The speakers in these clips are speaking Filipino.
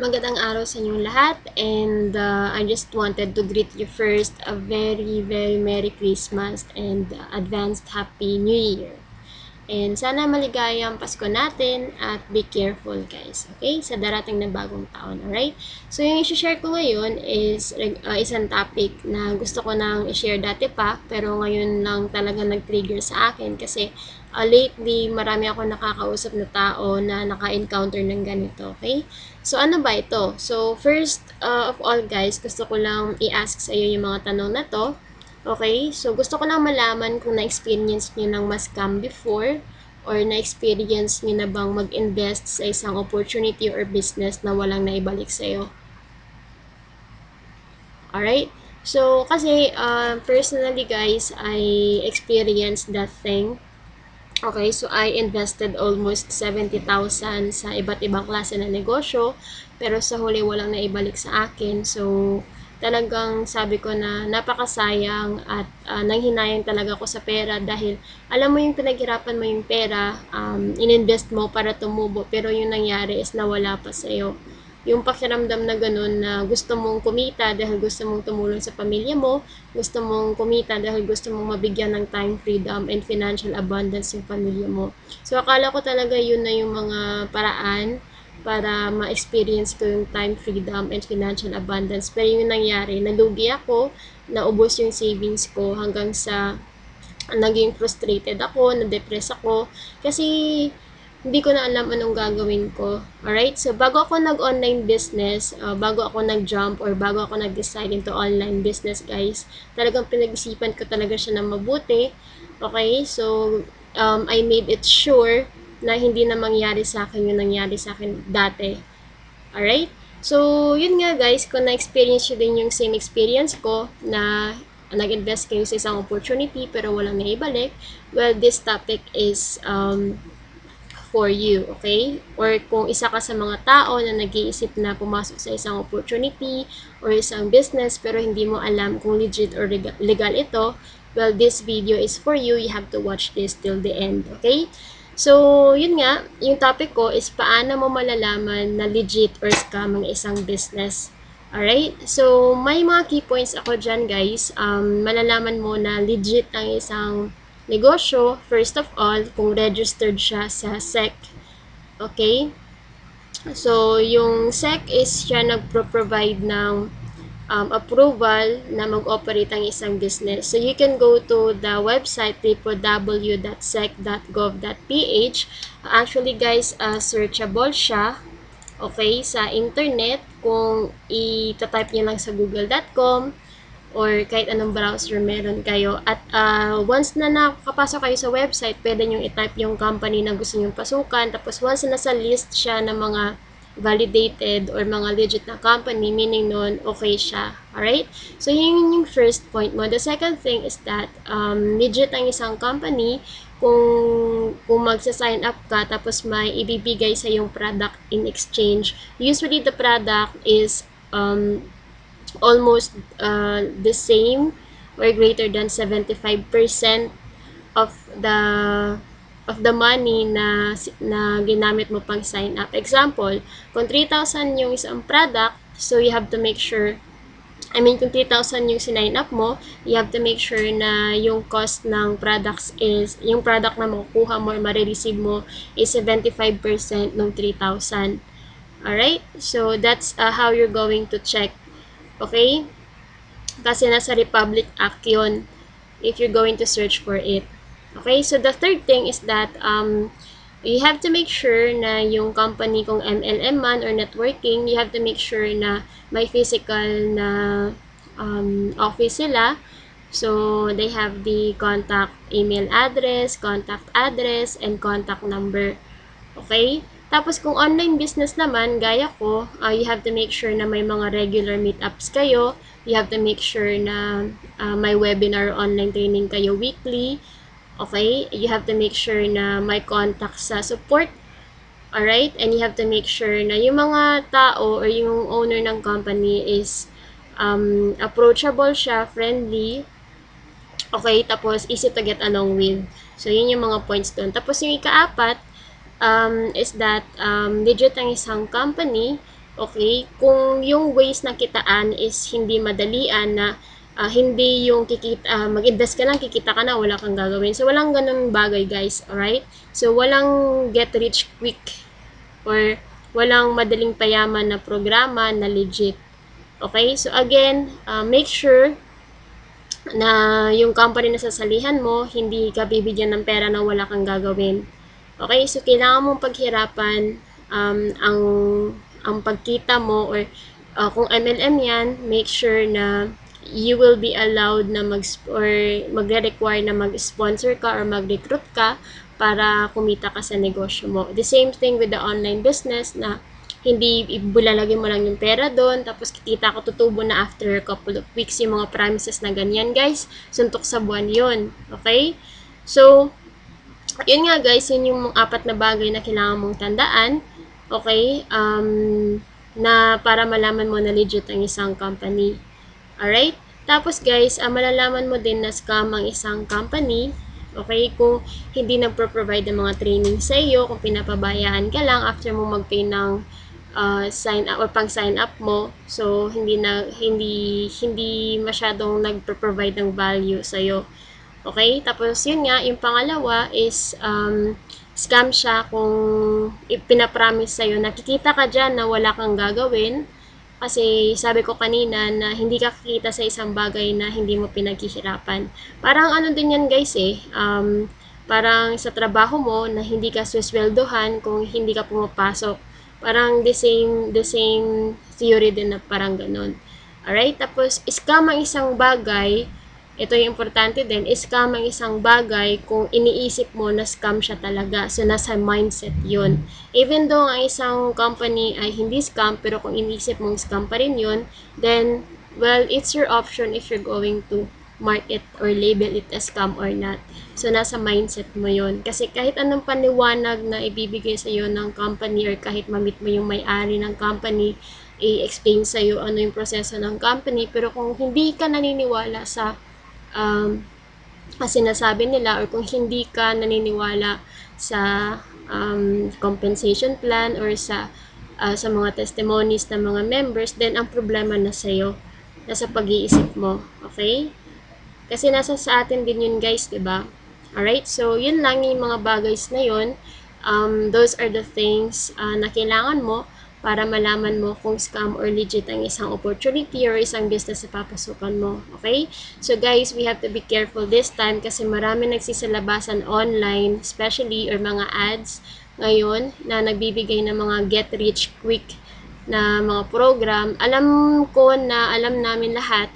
Magandang araw sa inyong lahat, and I just wanted to greet you first a very Merry Christmas and advanced Happy New Year. And sana maligaya ang Pasko natin at be careful guys, okay? Sa darating na bagong taon, alright? So yung i-share ko ngayon is isang topic na gusto ko nang i-share dati pa, pero ngayon lang talaga nag-trigger sa akin kasi lately marami ako nakakausap na tao na naka-encounter ng ganito, okay? So ano ba ito? So first of all guys, gusto ko lang i-ask sa iyo yung mga tanong na to. Okay, so gusto ko lang malaman kung na-experience niyo ng ma-scam before or na-experience niyo na bang mag-invest sa isang opportunity or business na walang naibalik sa'yo. Alright? So, kasi personally guys, I experienced that thing. Okay, so I invested almost 70,000 sa iba't ibang klase na negosyo, pero sa huli walang naibalik sa akin. So, talagang sabi ko na napakasayang at nanghinayang talaga ako sa pera dahil alam mo yung pinaghirapan mo yung pera, ininvest mo para tumubo, pero yung nangyari is nawala pa sa'yo. Yung pakiramdam na ganun na gusto mong kumita dahil gusto mong tumulong sa pamilya mo, gusto mong kumita dahil gusto mong mabigyan ng time freedom and financial abundance yung pamilya mo. So akala ko talaga yun na yung mga paraan para ma-experience ko yung time freedom and financial abundance. Pero yung nangyari, nalugi ako, naubos yung savings ko hanggang sa naging frustrated ako, na-depress ako kasi hindi ko na alam anong gagawin ko. Alright? So, bago ako nag-online business, bago ako nag-jump or bago ako nag-decide into online business, guys, talagang pinag-isipan ko talaga siya na mabuti. Okay? So, I made it sure na hindi na mangyari sa akin yung nangyari sa akin dati. Alright? So, yun nga guys, kung na-experience nyo din yung same experience ko na nag-invest kayo sa isang opportunity pero walang naibalik, well, this topic is for you, okay? Or kung isa ka sa mga tao na nag-iisip na pumasok sa isang opportunity or isang business pero hindi mo alam kung legit or legal ito, well, this video is for you. You have to watch this till the end, okay? So, yun nga, yung topic ko is paano mo malalaman na legit or scam ang isang business. Alright? So, may mga key points ako dyan, guys. Malalaman mo na legit ang isang negosyo, first of all, kung registered siya sa SEC. Okay? So, yung SEC is siya nagpro-provide ng approval na mag-operate ang isang business. So, you can go to the website www.sec.gov.ph. Actually, guys, searchable siya. Okay, sa internet, kung i-type nyo lang sa google.com or kahit anong browser meron kayo. At once na nakapasok kayo sa website, pwede nyo i-type yung company na gusto nyo pasukan. Tapos once na nasa list siya ng mga validated or mga legit na company, meaning nun, okay siya. Alright? So, yun yung first point mo. The second thing is that legit ang isang company kung magsa-sign up ka tapos may ibibigay sa yung product in exchange. Usually, the product is almost the same or greater than 75% of the money na ginamit mo pang sign up. Example, kung 3,000 yung isang product, so you have to make sure, kung 3,000 yung sinign up mo, you have to make sure na yung cost ng products is, yung product na makukuha mo or marireceive mo is 75% ng 3,000. Alright? So, that's how you're going to check. Okay? Kasi nasa Republic Act yun if you're going to search for it. Okay? So, the third thing is that you have to make sure na yung company, kung MLM man or networking, you have to make sure na may physical na office sila. So, they have the contact email address, contact address, and contact number. Okay? Tapos, kung online business naman, gaya ko, you have to make sure na may mga regular meetups kayo. You have to make sure na may webinar online training kayo weekly. Okay? You have to make sure na may contact sa support. Alright? And you have to make sure na yung mga tao or yung owner ng company is approachable siya, friendly. Okay? Tapos, easy to get along with. So, yun yung mga points doon. Tapos, yung ikaapat is that legit ang isang company Okay? Kung yung ways na kitaan is hindi madalian na hindi yung mag-invest ka lang, kikita ka na, wala kang gagawin. So, walang ganun bagay, guys. Alright? So, walang get rich quick or walang madaling payaman na programa na legit. Okay? So, again, make sure na yung company na sasalihan mo, hindi ka bibigyan ng pera na wala kang gagawin. Okay? So, kailangan mong paghirapan ang pagkita mo or kung MLM yan, make sure na you will be allowed na magre-require na mag-sponsor ka or mag-recruit ka para kumita ka sa negosyo mo. The same thing with the online business na hindi ibulalagay mo lang yung pera doon, tapos kikita ko tutubo na after a couple of weeks yung mga promises na ganyan, guys. Suntok sa buwan yun. Okay? So, yun nga guys, yun yung 4 na bagay na kailangan mong tandaan. Okay? Na para malaman mo na legit ang isang company. Alright? Tapos guys, malalaman mo din na scam ang isang company. Okay? Kung hindi nagpro-provide ng mga training sa iyo, kung pinapabayaan ka lang after mo mag-pay ng sign up or pang sign up mo, so hindi masyadong nagpro-provide ng value sa iyo. Okay? Tapos yun nga, yung pangalawa is scam siya kung ipinapromise sa'yo, nakikita ka dyan na wala kang gagawin. Kasi sabi ko kanina na hindi ka kikita sa isang bagay na hindi mo pinaghihirapan. Parang ano din yan guys parang sa trabaho mo na hindi ka susweldohan kung hindi ka pumapasok. Parang the same theory din na parang ganun. Alright? Tapos, scam ang isang bagay, ito yung importante din, scam ang isang bagay kung iniisip mo na scam siya talaga. So, nasa mindset yun. Even though ang isang company ay hindi scam, pero kung iniisip mong scam pa rin yun, then, well, it's your option if you're going to mark it or label it as scam or not. So, nasa mindset mo yun. Kasi kahit anong paniwanag na ibibigay sa iyo ng company or kahit ma-meet mo yung may-ari ng company, i-explain sa iyo ano yung proseso ng company, pero kung hindi ka naniniwala sa sinasabi nila or kung hindi ka naniniwala sa compensation plan or sa mga testimonies ng mga members, then ang problema na sa iyo, nasa pag-iisip mo. Okay? Kasi nasa sa atin din yun guys, 'di ba? Alright, so yun lang yung mga bagay na yun. Those are the things na kailangan mo para malaman mo kung scam or legit ang isang opportunity or isang business na papasukan mo. Okay? So guys, we have to be careful this time kasi marami nagsisalabasan online, especially or mga ads ngayon na nagbibigay ng mga get rich quick na mga program. Alam ko na alam nating lahat,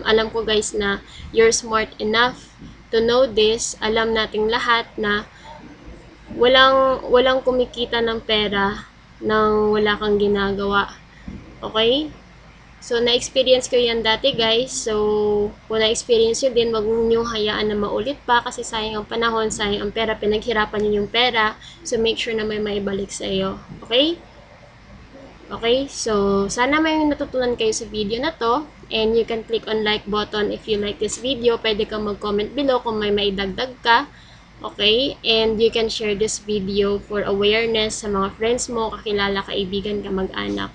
alam ko guys na you're smart enough to know this. Alam nating lahat na walang kumikita ng pera nang wala kang ginagawa. Okay? So, na-experience ko yan dati guys. So, kung na-experience nyo din, wag nyo hayaan na maulit pa kasi sayang ang panahon, sayang ang pera, pinaghirapan nyo yung pera. So, make sure na may maibalik sa iyo. Okay? Okay, so sana may natutunan kayo sa video na to, and you can click on like button if you like this video. Pwede kang mag-comment below kung may maidagdag ka. Okay, and you can share this video for awareness sa mga friends mo, kakilala, kaibigan, kamag-anak.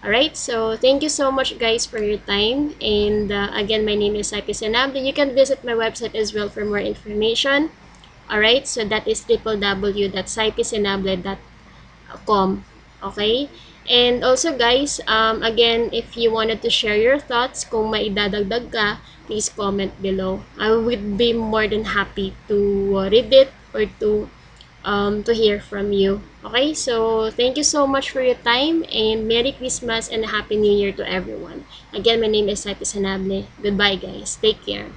Alright, so thank you so much guys for your time, and again, my name is Saipy Senable. You can visit my website as well for more information. Alright, so that is www.saipysenable.com. Okay? And also guys, again, if you wanted to share your thoughts, kung may idadagdag ka, please comment below. I would be more than happy to read it or to hear from you. Okay, so thank you so much for your time, and Merry Christmas and Happy New Year to everyone. Again, my name is Saipy Senable. Goodbye guys. Take care.